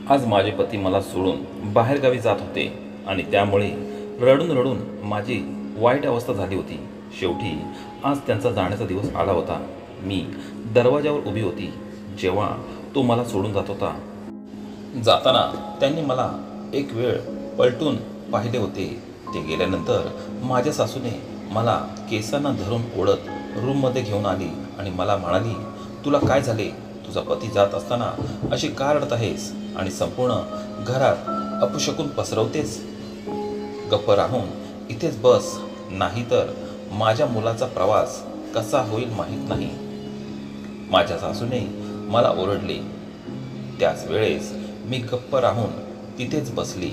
आज माझे पती मला सोडून बाहेरगावी जात होते आणि त्यामुळे रडून रडून माझी वाईट अवस्था झाली होती. शेवटी आज त्यांचा जाण्याचा दिवस आला होता. मी दरवाजावर उभी होती जेव्हा तो मला सोडून जात होता. जाताना त्यांनी मला एक वेळ पलटून पाहिले होते. ते गेल्यानंतर माझ्या सासूने मला केसांना धरून ओढत रूममध्ये घेऊन आली आणि मला म्हणाली, तुला काय झाले? तुझा पती जात असताना अशी का रडत आहेस आणि संपूर्ण घरात अपशकुन पसरवतेस? गप्प राहून इथेच बस, नाहीतर माझ्या मुलाचा प्रवास कसा होईल माहीत नाही. माझ्या सासूने मला ओरडले. त्याच वेळेस मी गप्प राहून तिथेच बसली.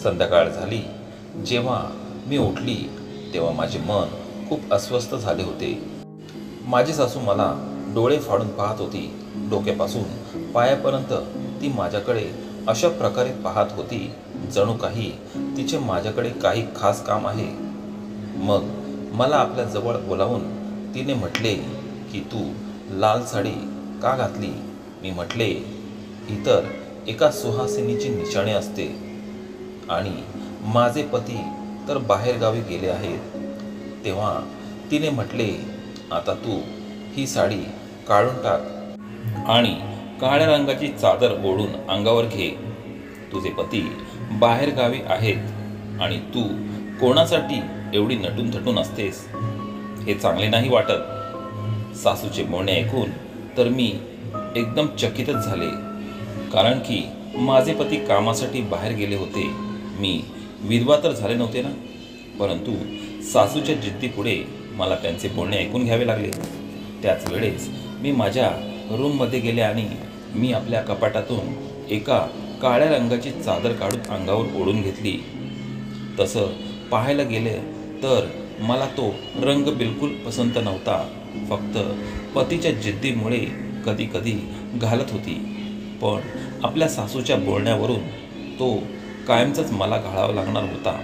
संध्याकाळ झाली. जेव्हा मी उठली तेव्हा माझे मन खूप अस्वस्थ झाले होते. माझी सासू मला डोळे फाडून पाहत होती. डोक्यापासून पायापर्यंत ती माझ्याकडे अशा प्रकारे पाहत होती जणू काही तिचे माझ्याकडे काही खास काम आहे. मग मला आपल्या जवळ बोलावून तिने म्हटले की तू लाल साडी का घातली? मी म्हटले, ही तर एका सुहासिनीची निशाणे असते आणि माझे पती तर बाहेरगावी गेले आहेत. तेव्हा तिने म्हटले, आता तू ही साडी काढून टाक आणि काळ्या रंगाची चादर ओढून अंगावर घे. तुझे पती बाहेरगावी आहेत आणि तू कोणासाठी एवढी नटून थटून असतेस? हे चांगले नाही वाटत. सासूचे बोलणे ऐकून तर मी एकदम चकितच झाले, कारण की माझे पती कामासाठी बाहेर गेले होते. मी विधवा तर झाले नव्हते ना, परंतु सासूच्या जिद्दीपुढे मला त्यांचे बोलणे ऐकून घ्यावे लागले. त्याच वेळेस मी माझ्या रूममध्ये गेले आणि मी आपल्या कपाटातून एका काळ्या रंगाची चादर काढून अंगावर ओढून घेतली. तसं पाहायला गेले तर मला तो रंग बिलकुल पसंत नव्हता. फक्त पतीच्या जिद्दीमुळे कधी कधी घालत होती, पण आपल्या सासूच्या बोलण्यावरून तो कायमचाच मला घालावा लागणार होता.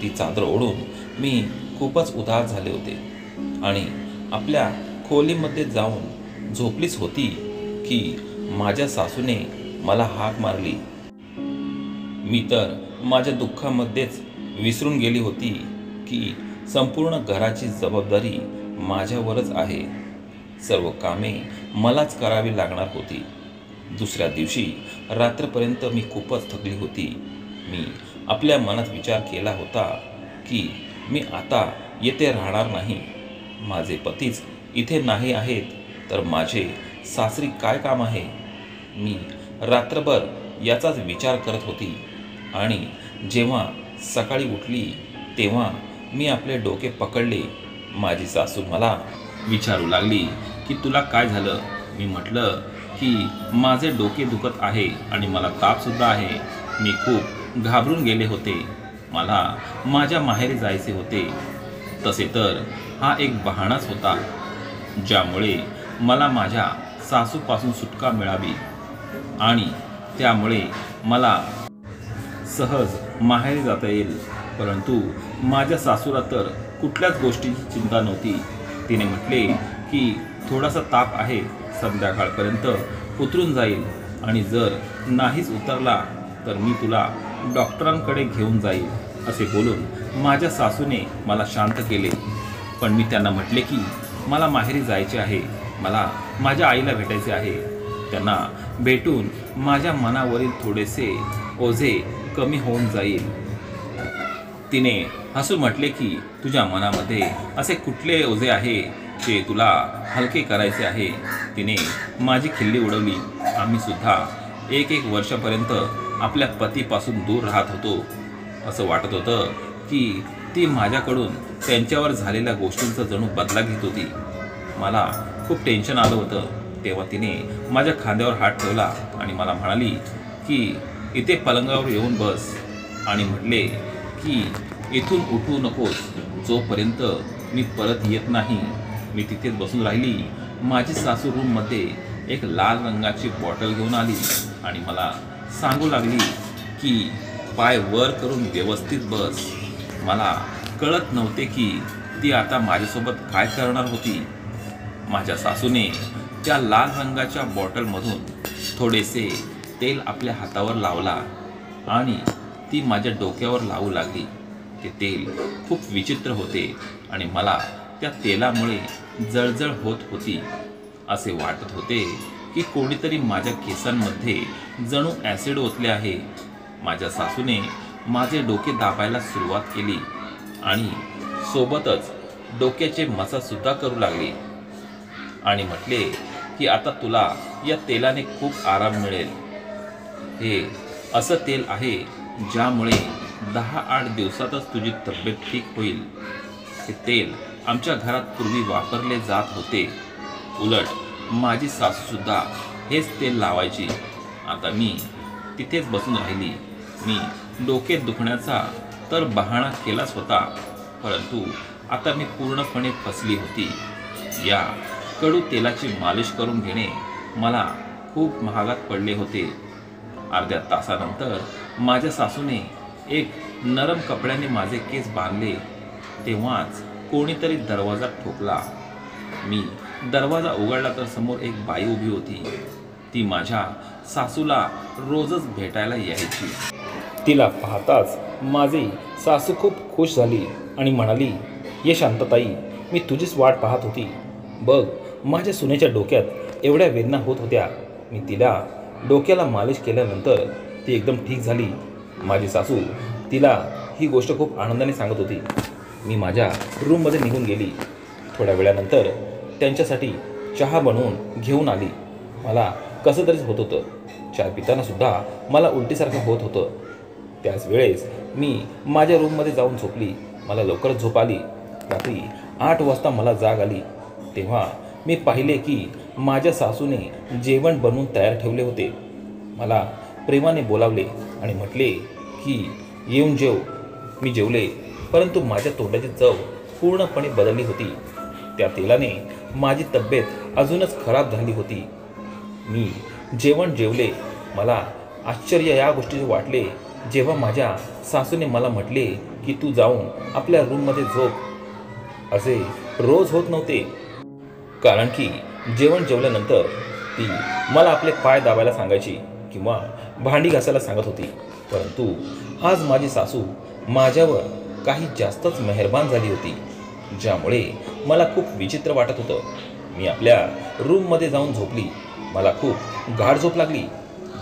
ती चादर ओढून मी खूपच उदास झाले होते आणि आपल्या खोलीमध्ये जाऊन झोपलीच होती की माझ्या सासूने मला हाक मारली. मी तर माझ्या दुःखामध्येच विसरून गेली होती की संपूर्ण घराची जबाबदारी माझ्यावरच आहे. सर्व कामे मलाच करावी लागणार होती. दुसऱ्या दिवशी रात्रपर्यंत मी खूपच थकली होती. मी आपल्या मनात विचार केला होता की मी आता येथे राहणार नाही. माझे पतीच इथे नाही आहेत तर माझे सासरी काय काम आहे? मी रात्रभर याचाच विचार करत होती आणि जेव्हा सकाळी उठली तेव्हा मी आपले डोके पकडले. माझी सासू मला विचारू लागली की तुला काय झालं? मी म्हटलं की माझे डोके दुखत आहे आणि मला तापसुद्धा आहे. मी खूप घाबरून गेले होते. मला माझ्या माहेरी जायचे होते. तसे तर हा एक बहाणाच होता ज्यामुळे मला माझ्या सासूपासून सुटका मिळावी आणि त्यामुळे मला सहज माहेरी जाता येईल. परंतु माझ्या सासूला तर कुठल्याच गोष्टीची चिंता नव्हती. तिने म्हटले की थोडासा ताप आहे, संध्याकाळपर्यंत उतरून जाईल आणि जर नाहीच उतरला तर मी तुला डॉक्टरांकडे घेऊन जाईल, असे बोलून माझ्या सासूने मला शांत केले. पण मी त्यांना म्हटले की मला माहेरी जायचे आहे. मला माझ्या आईला भेटायचे आहे. त्यांना भेटून माझ्या मनावरील थोडेसे ओझे कमी होऊन जाईल. तिने हसून म्हटले की तुझ्या मनामध्ये असे कुठले ओझे आहे जे तुला हलके करायचे आहे? तिने माझी खिल्ली उडवली. आम्ही सुद्धा एक वर्षापर्यंत आपल्या पतीपासून दूर राहत होतो. असं वाटत होतं की ती माझ्याकडून त्यांच्यावर झालेल्या गोष्टींचा जणू बदला घेत होती. मला खूप टेन्शन आलं होतं. तेव्हा तिने माझ्या खांद्यावर हात ठेवला आणि मला म्हणाली की इथे पलंगावर येऊन बस आणि म्हटले की इथून उठू नकोस जोपर्यंत मी परत येत नाही. मी तिथेच बसून राहिली. माझी सासू रूममध्ये एक लाल रंगाची बॉटल घेऊन आली आणि मला सांगू लागली की पाय वर करून व्यवस्थित बस. मला कळत नव्हते की ती आता माझ्यासोबत काय करणार होती. माझ्या सासूने त्या लाल रंगाच्या बॉटलमधून थोडेसे तेल आपल्या हातावर लावला आणि ती माझ्या डोक्यावर लावू लागली. ते तेल खूप विचित्र होते आणि मला त्या तेलामुळे जळजळ होत होती. असे वाटत होते की कोणीतरी माझ्या केसांमध्ये जणू ॲसिड ओतले आहे. माझ्या सासूने माझे डोके दाबायला सुरुवात केली आणि सोबतच डोक्याचे मसाजसुद्धा करू लागली आणि म्हटले की आता तुला या तेलाने खूप आराम मिळेल. हे असं तेल आहे ज्यामुळे 10-8 दिवसातच तुझी तब्येत ठीक होईल. हे तेल आमच्या घरात पूर्वी वापरले जात होते. उलट माझी सासूसुद्धा हेच तेल लावायची. आता मी तिथेच बसून राहिली. मी डोके दुखण्याचा तर बहाणा केलाच होता, परंतु आता मी पूर्णपणे फसली होती. या कडू तेलाची मालिश करून घेणे मला खूप महागात पडले होते. अर्ध्या तासानंतर माझ्या सासूने एक नरम कपड्याने माझे केस बांधले. तेव्हाच कोणीतरी दरवाजा ठोकला. मी दरवाजा उघडला तर समोर एक बाई उभी होती. ती माझ्या सासूला रोजच भेटायला यायची. तिला पाहताच माझी सासू खूप खुश झाली आणि म्हणाली, "ये शांतताई, मी तुझीच वाट पाहत होती. बघ, माझ्या सुनेच्या डोक्यात एवढ्या वेदना होत होत्या. मी तिला डोक्याला मालिश केल्यानंतर ती एकदम ठीक झाली." माझी सासू तिला ही गोष्ट खूप आनंदाने सांगत होती. मी माझ्या रूममध्ये निघून गेली. थोड्या वेळानंतर त्यांच्यासाठी चहा बनवून घेऊन आली. मला कसं तरीच होत होतं. चहा पितानासुद्धा मला उलटीसारखं होत होतं. त्याच वेळेस मी माझ्या रूममध्ये जाऊन झोपली. मला लवकरच झोप आली. रात्री 8 वाजता मला जाग आली. तेव्हा मी पाहिले की माझ्या सासूने जेवण बनवून तयार ठेवले होते. मला प्रेमाने बोलावले आणि म्हटले की येऊन जेव. मी जेवले, परंतु माझ्या तोंडाची चव पूर्णपणे बदलली होती. त्या तेलाने माझी तब्येत अजूनच खराब झाली होती. मी जेवण जेवले. मला आश्चर्य या गोष्टीचे वाटले जेव्हा माझ्या सासूने मला म्हटले की तू जाऊन आपल्या रूममध्ये झोप. असे रोज होत नव्हते, कारण की जेवण जेवल्यानंतर ती मला आपले पाय दाबायला सांगायची किंवा भांडी घासायला सांगत होती. परंतु आज माझी सासू माझ्यावर काही जास्तच मेहरबान झाली होती, ज्यामुळे मला खूप विचित्र वाटत होतं. मी आपल्या रूममध्ये जाऊन झोपली. मला खूप गाढ झोप लागली,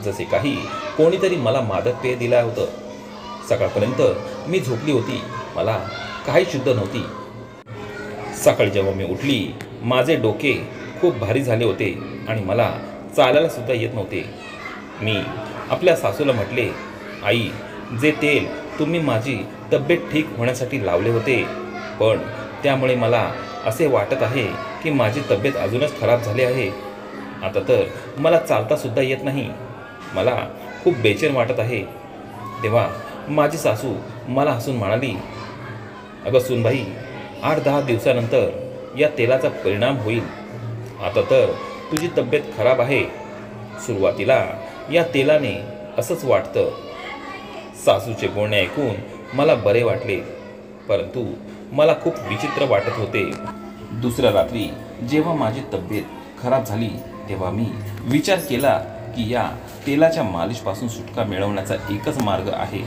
जसे काही कोणीतरी मला मादक पेय दिलं होतं. सकाळपर्यंत मी झोपली होती. मला काही शुद्ध नव्हती. सकाळी जेव्हा मी उठली, माझे डोके खूप भारी झाले होते आणि मला चालायला सुद्धा येत नव्हते. मी आपल्या सासूला म्हटले, "आई, जे तेल तुम्ही माझी तब्येत ठीक होण्यासाठी लावले होते, पण त्यामुळे मला असे वाटत आहे की माझी तब्येत अजूनच खराब झाली आहे. आता तर मला चालतासुद्धा येत नाही. मला खूप बेचैन वाटत आहे." तेव्हा माझी सासू मला हसून म्हणाली, "अगं सूनबाई, 8-10 दिवसानंतर या तेलाचा परिणाम होईल. आता तर तुझी तब्येत खराब आहे. सुरुवातीला या तेलाने असंच वाटतं." सासूचे बोलणे ऐकून मला बरे वाटले, परंतु मला खूप विचित्र वाटत होते. दुसऱ्या रात्री जेव्हा माझी तब्येत खराब झाली, तेव्हा मी विचार केला की या तेलाच्या मालिशपासून सुटका मिळवण्याचा एकच मार्ग आहे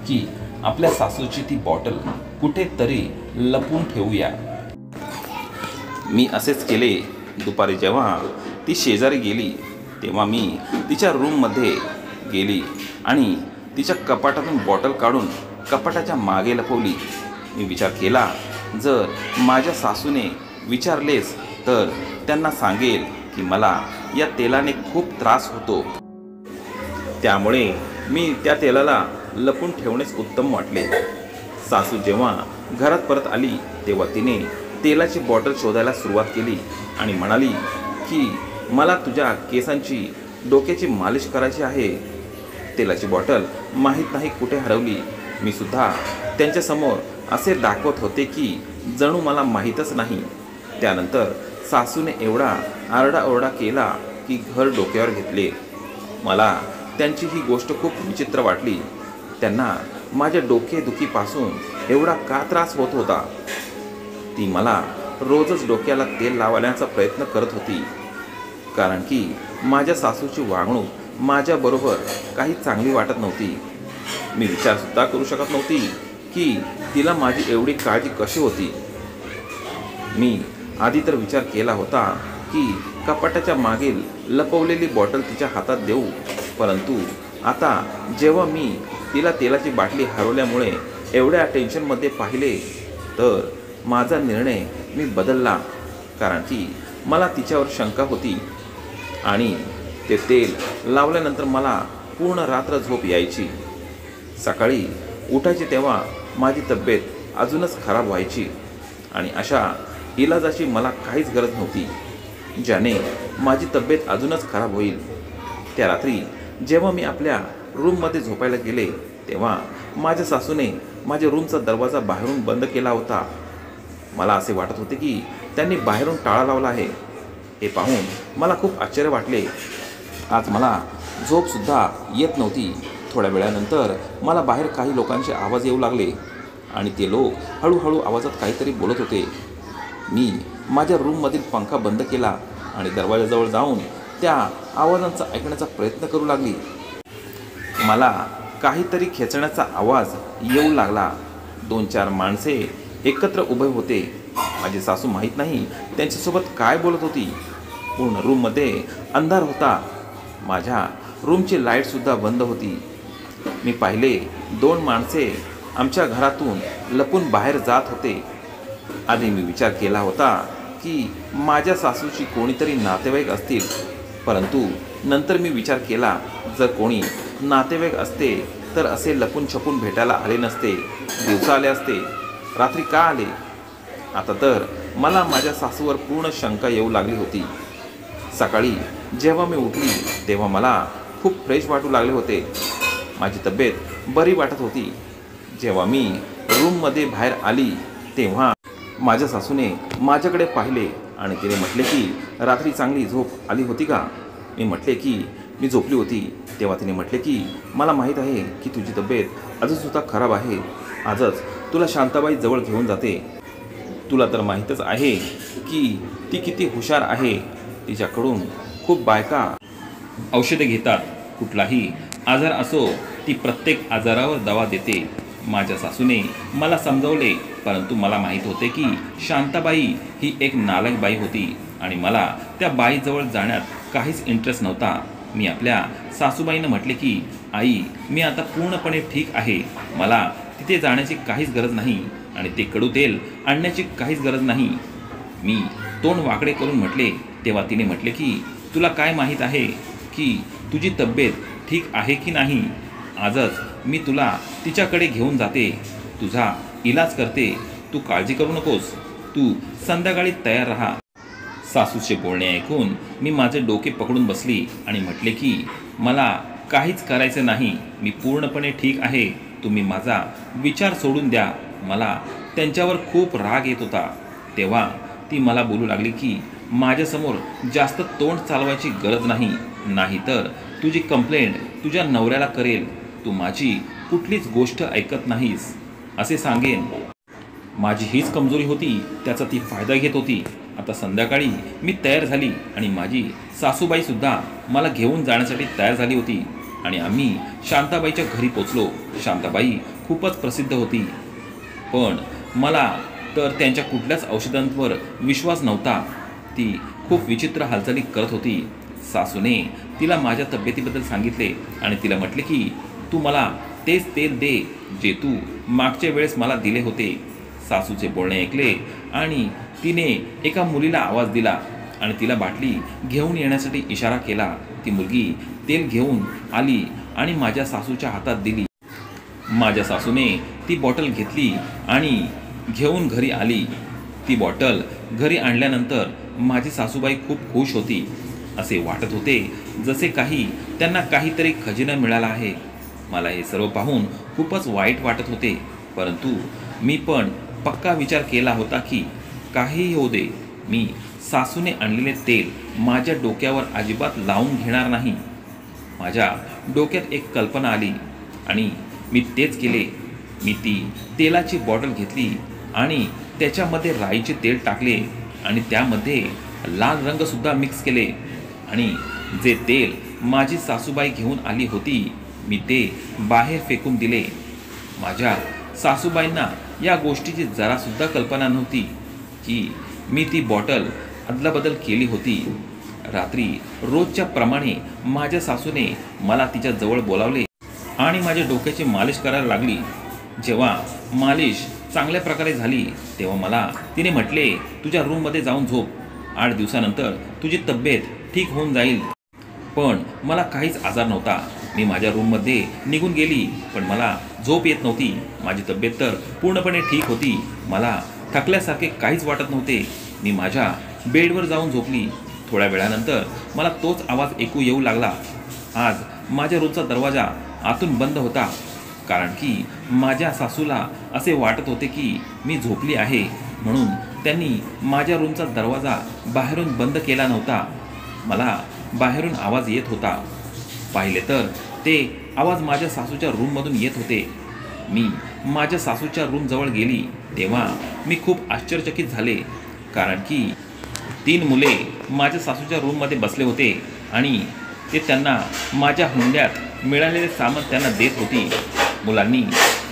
की आपल्या सासूची ती बॉटल कुठेतरी लपवून ठेवूया. मी असेच केले. दुपारी जेव्हा ती शेजारी गेली, तेव्हा मी तिच्या रूममध्ये गेली आणि तिच्या कपाटातून बॉटल काढून कपाटाच्या मागे लपवली. मी विचार केला, जर माझ्या सासूने विचारलेच तर त्यांना सांगेल की मला या तेलाने खूप त्रास होतो. त्यामुळे मी त्या तेलाला लपून ठेवणेच उत्तम वाटले. सासू जेव्हा घरात परत आली, तेव्हा तिने तेलाची बॉटल शोधायला सुरुवात केली आणि म्हणाली की मला तुझ्या केसांची डोक्याची मालिश करायची आहे. तेलाची बॉटल माहीत नाही कुठे हरवली. मी सुद्धा त्यांच्यासमोर असे दाखवत होते की जणू मला माहीतच नाही. त्यानंतर सासूने एवढा आरडाओरडा केला की घर डोक्यावर घेतले. मला त्यांची ही गोष्ट खूप विचित्र वाटली. त्यांना माझ्या डोकेदुखीपासून एवढा का त्रास होत होता? ती मला रोजच डोक्याला तेल लावण्याचा प्रयत्न करत होती, कारण की माझ्या सासूची वागणूक माझ्याबरोबर काही चांगली वाटत नव्हती. मी विचारसुद्धा करू शकत नव्हती की तिला माझी एवढी काळजी कशी होती. मी आधी तर विचार केला होता की कपाटाच्या मागील लपवलेली बॉटल तिच्या हातात देऊ, परंतु आता जेव्हा मी तिला तेलाची बाटली हरवल्यामुळे एवढ्या टेन्शनमध्ये पाहिले तर माझा निर्णय मी बदलला. कारण की मला तिच्यावर शंका होती आणि ते तेल लावल्यानंतर मला पूर्ण रात्र झोप यायची. सकाळी उठायचे तेव्हा माझी तब्येत अजूनच खराब व्हायची आणि अशा इलाजाची मला काहीच गरज नव्हती ज्याने माझी तब्येत अजूनच खराब होईल. त्या रात्री जेव्हा मी आपल्या रूममध्ये झोपायला गेले तेव्हा माझ्या सासूने माझ्या रूमचा दरवाजा बाहेरून बंद केला होता. मला असे वाटत होते की त्यांनी बाहेरून टाळा लावला आहे. हे पाहून मला खूप आश्चर्य वाटले. आज मला झोपसुद्धा येत नव्हती. थोड्या वेळानंतर मला बाहेर काही लोकांचे आवाज येऊ लागले आणि ते लोक हळूहळू आवाजात काहीतरी बोलत होते. मी माझ्या रूममधील पंखा बंद केला आणि दरवाजाजवळ जाऊन त्या आवाजांचा ऐकण्याचा प्रयत्न करू लागली. मला काहीतरी खेचण्याचा आवाज येऊ लागला. 2-4 माणसे एकत्र उभे होते. माझी सासू माहीत नाही त्यांच्यासोबत काय बोलत होती. पूर्ण रूममध्ये अंधार होता. माझ्या रूमची लाईटसुद्धा बंद होती. मी पाहिले 2 माणसे आमच्या घरातून लपून बाहेर जात होते. आधी मी विचार केला होता की माझ्या सासूची कोणीतरी नातेवाईक असतील, परंतु नंतर मी विचार केला जर कोणी नातेवाईक असते तर असे लपून छपून भेटायला आले नसते. दिवसा आले असते, रात्री का आले? आता तर मला माझ्या सासूवर पूर्ण शंका येऊ लागली होती. सकाळी जेव्हा मी उठली तेव्हा मला खूप फ्रेश वाटू लागले होते. माझी तब्येत बरी वाटत होती. जेव्हा मी रूममध्ये बाहेर आली तेव्हा माझ्या सासूने माझ्याकडे पाहिले आणि तिने म्हटले की रात्री चांगली झोप आली होती का? मी म्हटले की मी झोपली होती. तेव्हा तिने म्हटले की मला माहीत आहे की तुझी तब्येत अजूनसुद्धा खराब आहे. आजच तुला शांताबाई जवळ घेऊन जाते. तुला तर माहीतच आहे की ती किती हुशार आहे. तिच्याकडून खूप बायका औषधे घेतात. कुठलाही आजार असो ती प्रत्येक आजारावर दवा देते. माझ्या सासूने मला समजवले, परंतु मला माहीत होते की शांताबाई ही एक नालायक बाई होती आणि मला त्या बाईजवळ जाण्यात काहीच इंटरेस्ट नव्हता. मी आपल्या सासूबाईंना म्हटले की आई, मी आता पूर्णपणे ठीक आहे. मला तिथे जाण्याची काहीच गरज नाही आणि ते कडू तेल आणण्याची काहीच गरज नाही. मी तोंड वाकडे करून म्हटले तेव्हा तिने म्हटले की तुला काय माहीत आहे की तुझी तब्येत ठीक आहे की नाही? आजच मी तुला तिच्याकडे घेऊन जाते. तुझा इलाज करते. तू काळजी करू नकोस. तू संध्याकाळी तयार राहा. सासूचे बोलणे ऐकून मी माझे डोके पकडून बसली आणि म्हटले की मला काहीच करायचं नाही. मी पूर्णपणे ठीक आहे. तुम्ही माझा विचार सोडून द्या. मला त्यांच्यावर खूप राग येत होता. तेव्हा ती मला बोलू लागली की माझ्यासमोर जास्त तोंड चालवायची गरज नाही, नाहीतर तुझी कंप्लेंट तुझ्या नवऱ्याला करेल. तू माझी कुठलीच गोष्ट ऐकत नाहीस असे सांगेन. माझी हीच कमजोरी होती, त्याचा ती फायदा घेत होती. आता संध्याकाळी मी तयार झाली आणि माझी सासूबाईसुद्धा मला घेऊन जाण्यासाठी तयार झाली होती आणि आम्ही शांताबाईच्या घरी पोचलो. शांताबाई खूपच प्रसिद्ध होती, पण मला तर त्यांच्या कुठल्याच औषधांवर विश्वास नव्हता. ती खूप विचित्र हालचाली करत होती. सासूने तिला माझ्या तब्येतीबद्दल सांगितले आणि तिला म्हटले की तू मला तेच तेल दे जे तू मागच्या वेळेस मला दिले होते. सासूचे बोलणे ऐकले आणि तिने एका मुलीला आवाज दिला आणि तिला बाटली घेऊन येण्यासाठी इशारा केला. ती मुलगी तेल घेऊन आली आणि माझ्या सासूच्या हातात दिली. माझ्या सासूने ती बॉटल घेतली आणि घेऊन घरी आली. ती बॉटल घरी आणल्यानंतर माझी सासूबाई खूप खुश होती. असे वाटत होते जसे काही त्यांना काहीतरी खजिना मिळाला आहे. मला हे सर्व पाहून खूपच वाईट वाटत होते, परंतु मी पण पक्का विचार केला होता की काहीही होऊ दे, मी सासूने आणलेले तेल माझ्या डोक्यावर अजिबात लावून घेणार नाही. माझ्या डोक्यात एक कल्पना आली आणि मी तेच केले. मी ती तेलाची बॉटल घेतली आणि त्याच्यामध्ये राईचे तेल टाकले आणि त्यामध्ये लाल रंगसुद्धा मिक्स केले आणि जे तेल माझी सासूबाई घेऊन आली होती मी ते बाहेर फेकून दिले. माझ्या सासूबाईंना या गोष्टीची जरासुद्धा कल्पना नव्हती की मी ती बॉटल अदलाबदल केली होती. रात्री रोजच्या प्रमाणे माझ्या सासूने मला तिच्या जवळ बोलावले आणि माझ्या डोक्याची मालिश करायला लागली. जेव्हा मालिश चांगल्या प्रकारे झाली तेव्हा मला तिने म्हटले, तुझ्या रूममध्ये जाऊन झोप, 8 दिवसानंतर तुझी तब्येत ठीक होऊन जाईल. पण मला काहीच आजार नव्हता. मी माझ्या रूममध्ये निघून गेली पण मला झोप येत नव्हती. माझी तब्येत तर पूर्णपणे ठीक होती. मला थकल्यासारखे काहीच वाटत नव्हते. मी माझ्या बेडवर जाऊन झोपली. थोड्या वेळानंतर मला तोच आवाज ऐकू येऊ लागला. आज माझ्या रूमचा दरवाजा आतून बंद होता, कारण की माझ्या सासूला असे वाटत होते की मी झोपली आहे, म्हणून त्यांनी माझ्या रूमचा दरवाजा बाहेरून बंद केला नव्हता. मला बाहेरून आवाज येत होता. पाहिले तर ते आवाज माझ्या सासूच्या रूममधून येत होते. मी माझ्या सासूच्या रूमजवळ गेली तेव्हा मी खूप आश्चर्यचकित झाले, कारण की 3 मुले माझ्या सासूच्या रूममध्ये बसले होते आणि ते त्यांना माझ्या हुंड्यात मिळालेले सामान त्यांना देत होती. मुलांनी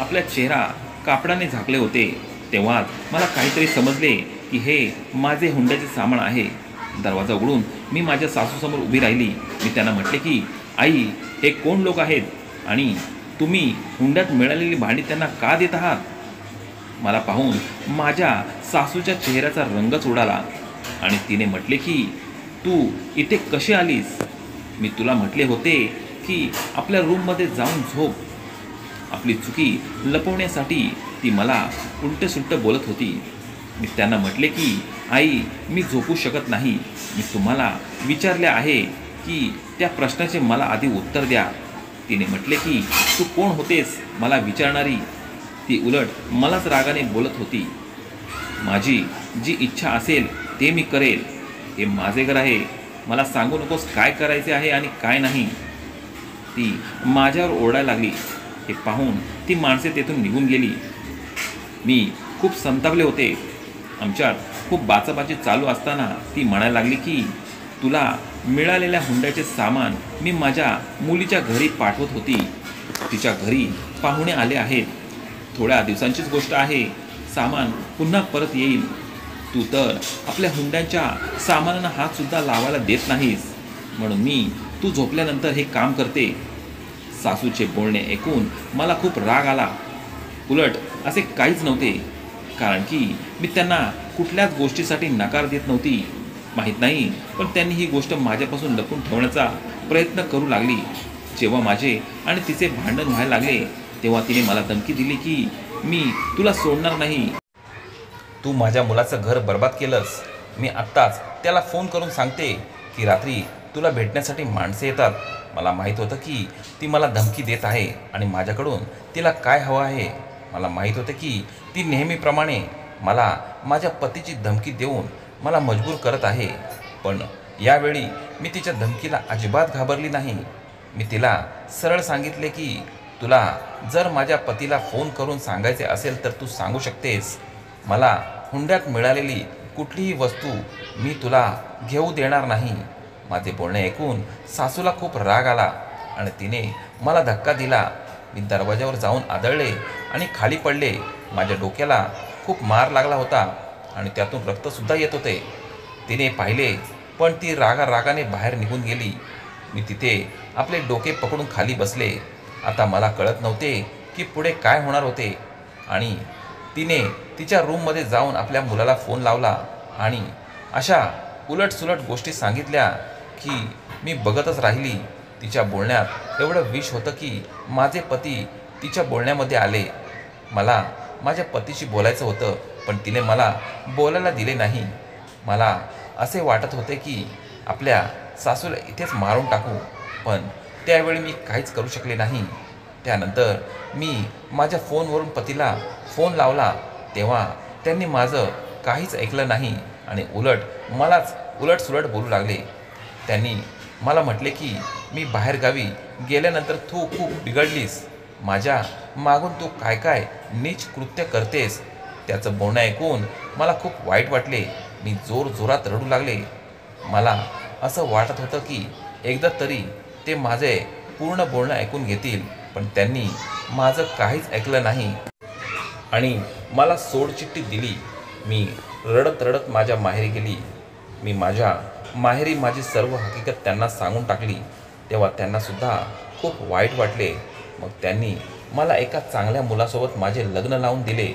आपला चेहरा कापडाने झाकले होते. तेव्हाच मला काहीतरी समजले की हे माझे हुंड्याचे सामान आहे. दरवाजा उघडून मी माझ्या सासूसमोर उभी राहिली. मी त्यांना म्हटले की आई, हे कोण लोक आहेत आणि तुम्ही हुंड्यात मिळालेली भांडी त्यांना का देत आहात? मला पाहून माझ्या सासूच्या चेहऱ्याचा रंगच उडाला आणि तिने म्हटले की तू इथे कशी आलीस? मी तुला म्हटले होते की आपल्या रूममध्ये जाऊन झोप. आपली चुकी लपवण्यासाठी ती मला उलटं बोलत होती. मी त्यांना म्हटले की आई, मी झोपू शकत नाही. मी तुम्हाला विचारले आहे की त्या प्रश्नाचे मला आधी उत्तर द्या. तिने म्हटले की तू कोण होतेस मला विचारणारी? ती उलट मलाच रागाने बोलत होती. माझी जी इच्छा असेल ते मी करेल. हे माझे घर आहे. मला सांगू नकोस काय करायचे आहे आणि काय नाही. ती माझ्यावर ओरडायला लागली. हे पाहून ती माणसे तेथून निघून गेली. मी खूप संतापले होते. आमच्यात खूप बाचाबाची चालू असताना ती म्हणायला लागली की तुला मिळालेल्या हुंड्याचे सामान मी माझ्या मुलीच्या घरी पाठवत होती. तिच्या घरी पाहुणे आले आहेत. थोड्या दिवसांचीच गोष्ट आहे. सामान पुन्हा परत येईल. तू तर आपल्या हुंड्यांच्या सामानांना हातसुद्धा लावायला देत नाहीस, म्हणून मी तू झोपल्यानंतर हे काम करते. सासूचे बोलणे ऐकून मला खूप राग आला. उलट असे काहीच नव्हते, कारण की मी त्यांना कुठल्याच गोष्टीसाठी नकार देत नव्हती. माहीत नाही, पण त्यांनी ही गोष्ट माझ्यापासून लपवून ठेवण्याचा प्रयत्न करू लागली. जेव्हा माझे आणि तिचे भांडण व्हायला लागले तेव्हा तिने मला धमकी दिली की मी तुला सोडणार नाही. तू माझ्या मुलाचं घर बर्बाद केलंस. मी आत्ताच त्याला फोन करून सांगते की रात्री तुला भेटण्यासाठी माणसे येतात. मला माहीत होतं की ती मला धमकी देत आहे आणि माझ्याकडून तिला काय हवं आहे. मला माहीत होतं की ती नेहमीप्रमाणे मला माझ्या पतीची धमकी देऊन मला मजबूर करत आहे. पण यावेळी मी तिच्या धमकीला अजिबात घाबरली नाही. मी तिला सरळ सांगितले की तुला जर माझ्या पतीला फोन करून सांगायचे असेल तर तू सांगू शकतेस. मला हुंड्यात मिळालेली कुठलीही वस्तू मी तुला घेऊ देणार नाही. माझे बोलणे ऐकून सासूला खूप राग आला आणि तिने मला धक्का दिला. मी दरवाजावर जाऊन आदळले आणि खाली पडले. माझ्या डोक्याला खूप मार लागला होता आणि त्यातून रक्तसुद्धा येत होते. तिने पाहिले पण ती रागाने बाहेर निघून गेली. मी तिथे आपले डोके पकडून खाली बसले. आता मला कळत नव्हते की पुढे काय होणार होते. आणि तिने तिच्या रूममध्ये जाऊन आपल्या मुलाला फोन लावला आणि अशा उलटसुलट गोष्टी सांगितल्या की मी बघतच राहिली. तिच्या बोलण्यात एवढं विष होतं की माझे पती तिच्या बोलण्यामध्ये आले. मला माझ्या पतीशी बोलायचं होतं पण तिने मला बोलायला दिले नाही. मला असे वाटत होते की आपल्या सासूला इथेच मारून टाकू, पण त्यावेळी मी काहीच करू शकले नाही. त्यानंतर मी माझ्या फोनवरून पतीला फोन लावला तेव्हा त्यांनी माझं काहीच ऐकलं नाही आणि उलट मलाच उलटसुलट बोलू लागले. त्यांनी मला म्हटले की मी बाहेरगावी गेल्यानंतर तू खूप बिघडलीस. माझ्या मागून तू काय काय नीच कृत्य करतेस. त्याचं बोलणं ऐकून मला खूप वाईट वाटले. मी जोरात रडू लागले. मला असं वाटत होतं की एकदा तरी ते माझे पूर्ण बोलणं ऐकून घेतील, पण त्यांनी माझं काहीच ऐकलं नाही आणि मला सोडचिठ्ठी दिली. मी रडत रडत माझ्या माहेरी गेली. मी माझ्या माहेरी माझी सर्व हकीकत त्यांना सांगून टाकली. तेव्हा त्यांनासुद्धा खूप वाईट वाटले. मग त्यांनी मला एका चांगल्या मुलासोबत माझे लग्न लावून दिले.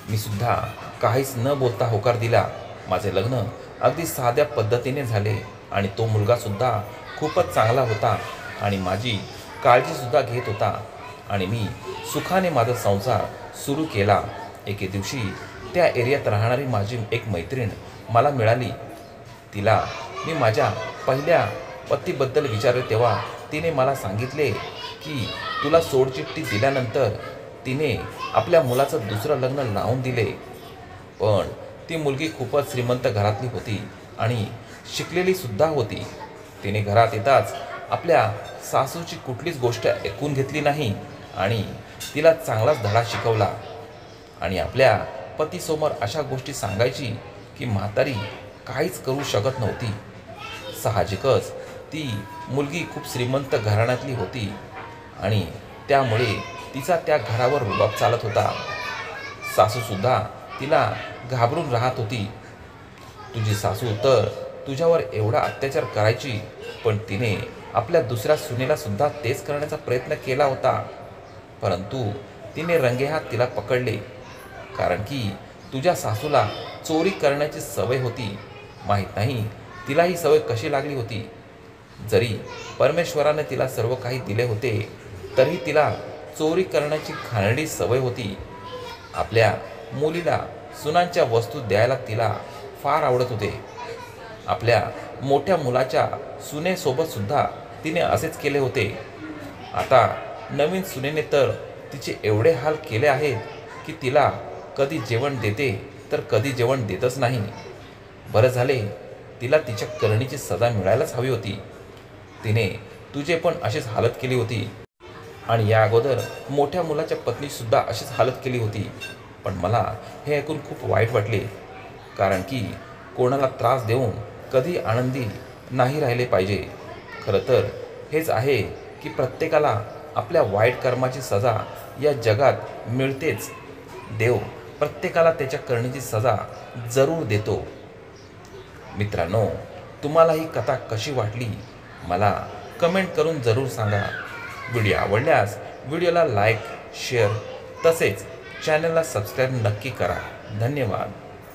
मी सुद्धा काहीच न बोलता होकार दिला. माझे लग्न अगदी साध्या पद्धतीने झाले आणि तो मुलगासुद्धा खूपच चांगला होता आणि माझी काळजीसुद्धा घेत होता आणि मी सुखाने माझा संसार सुरू केला. एके दिवशी त्या एरियात राहणारी माझी एक मैत्रीण मला मिळाली. तिला मी माझ्या पहिल्या पतीबद्दल विचारले तेव्हा तिने मला सांगितले की तुला सोडचिठ्ठी दिल्यानंतर तिने आपल्या मुलाचं दुसरं लग्न लावून दिले. पण ती मुलगी खूपच श्रीमंत घरातली होती आणि शिकलेली सुद्धा होती. तिने घरात येताच आपल्या सासूची कुठलीच गोष्ट ऐकून घेतली नाही आणि तिला चांगलाच धडा शिकवला आणि आपल्या पतीसमोर अशा गोष्टी सांगायची की म्हातारी काहीच करू शकत नव्हती. साहजिकच ती मुलगी खूप श्रीमंत घराण्यातली होती आणि त्यामुळे तिचा त्या घरावर रुबाब चालत होता. सासूसुद्धा तिला घाबरून राहत होती. तुझी सासू तर तुझ्यावर एवढा अत्याचार करायची, पण तिने आपल्या दुसऱ्या सुनेला सुद्धा तेच करण्याचा प्रयत्न केला होता. परंतु तिने रंगेहात तिला पकडले, कारण की तुझ्या सासूला चोरी करण्याची सवय होती. माहीत नाही तिला ही सवय कशी लागली होती. जरी परमेश्वराने तिला सर्व काही दिले होते तरी तिला चोरी करण्याची घाणेरडी सवय होती. आपल्या मुलीला सुनांच्या वस्तू द्यायला तिला फार आवडत होते. आपल्या मोठ्या मुलाच्या सुनेसोबत सुद्धा तिने असेच केले होते. आता नवीन सुनेने तर तिचे एवढे हाल केले आहेत की तिला कधी जेवण देते तर कधी जेवण देतच नाही. बरं झाले, तिला तिच्या करणीची सजा मिळायलाच हवी होती. तिने तुझे पण अशीच हालत केली होती आणि या अगोदर मोठ्या मुलाच्या पत्नीसुद्धा अशीच हालत केली होती. पण मला हे ऐकून खूप वाईट वाटले, कारण की कोणाला त्रास देऊन कधी आनंदी नाही राहिले पाहिजे. खरं तर हेच आहे की प्रत्येकाला आपल्या वाईट कर्माची सजा या जगात मिळतेच. देव प्रत्येकाला त्याच्या करणीची सजा जरूर देतो. मित्रांनो, तुम्हाला ही कथा कशी वाटली मला कमेंट करून जरूर सांगा. व्हिडिओ आवडल्यास व्हिडिओला लाईक, शेअर तसेच चॅनलला सबस्क्राईब नक्की करा. धन्यवाद.